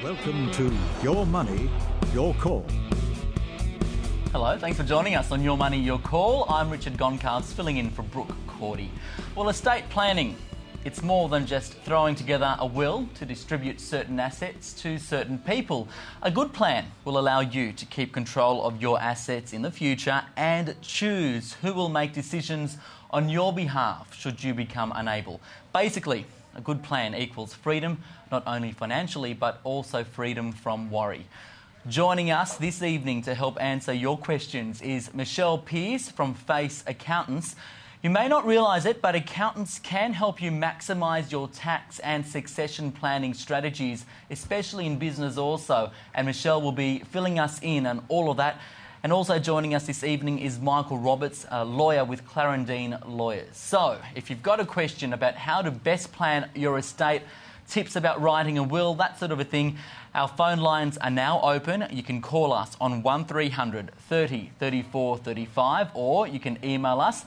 Welcome to Your Money, Your Call. Hello, thanks for joining us on Your Money, Your Call. I'm Richard Goncalves, filling in for Brooke Cordy. Well, estate planning, it's more than just throwing together a will to distribute certain assets to certain people. A good plan will allow you to keep control of your assets in the future and choose who will make decisions on your behalf should you become unable. Basically, a good plan equals freedom, not only financially, but also freedom from worry. Joining us this evening to help answer your questions is Michelle Pearce from Face Accountants. You may not realise it, but accountants can help you maximise your tax and succession planning strategies, especially in business also. And Michelle will be filling us in on all of that. And also joining us this evening is Michael Roberts, a lawyer with Clarendine Lawyers. So, if you've got a question about how to best plan your estate, tips about writing a will, that sort of a thing, our phone lines are now open. You can call us on 1300 30 34 35, or you can email us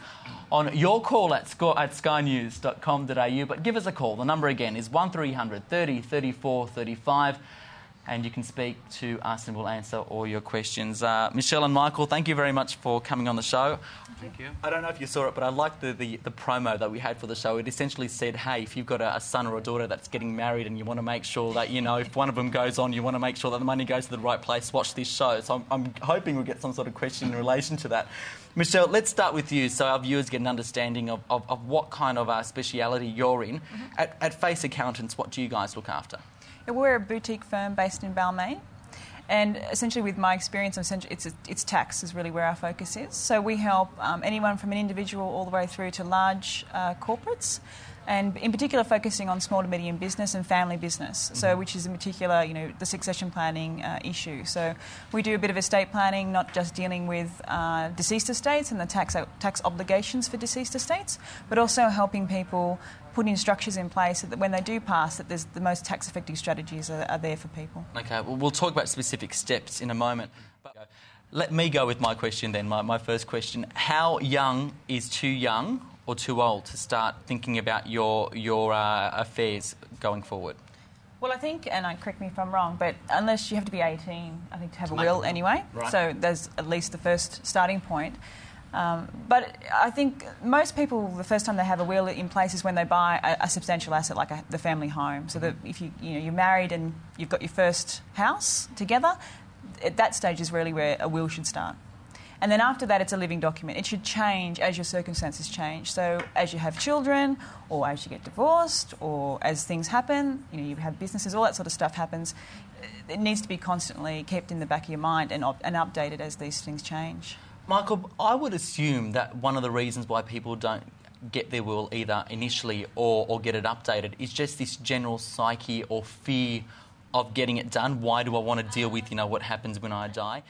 on yourcall@skynews.com.au. But give us a call. The number again is 1300 30 34 35. And you can speak to us and we'll answer all your questions. Michelle and Michael, thank you very much for coming on the show. Thank you. I don't know if you saw it, but I liked the promo that we had for the show. It essentially said, hey, if you've got a son or a daughter that's getting married and you want to make sure that, if one of them goes on, you want to make sure that the money goes to the right place, watch this show. So I'm hoping we'll get some sort of question in relation to that. Michelle, let's start with you so our viewers get an understanding of what kind of speciality you're in. Mm-hmm. At Face Accountants, what do you guys look after? We're a boutique firm based in Balmain, and essentially with my experience, it's tax is really where our focus is. So we help anyone from an individual all the way through to large corporates, and in particular focusing on small to medium business and family business, so which is in particular, the succession planning issue. So we do a bit of estate planning, not just dealing with deceased estates and the tax obligations for deceased estates, but also helping people put in structures in place so that when they do pass, that there's the most tax-effective strategies are there for people. Okay, well, we'll talk about specific steps in a moment. But let me go with my question then, my first question. How young is too young or too old to start thinking about your affairs going forward? Well, I think, and correct me if I'm wrong, but unless you have to be 18, I think, to have a will anyway. Right. So there's at least the first starting point. But I think most people, the first time they have a will in place is when they buy a substantial asset like the family home. So that if you're married and you've got your first house together, at that stage is really where a will should start. And then after that, it's a living document. It should change as your circumstances change. So as you have children, or as you get divorced, or as things happen, you have businesses, all that sort of stuff happens. It needs to be constantly kept in the back of your mind and updated as these things change. Michael, I would assume that one of the reasons why people don't get their will either initially or get it updated is just this general psyche or fear of getting it done. Why do I want to deal with, what happens when I die?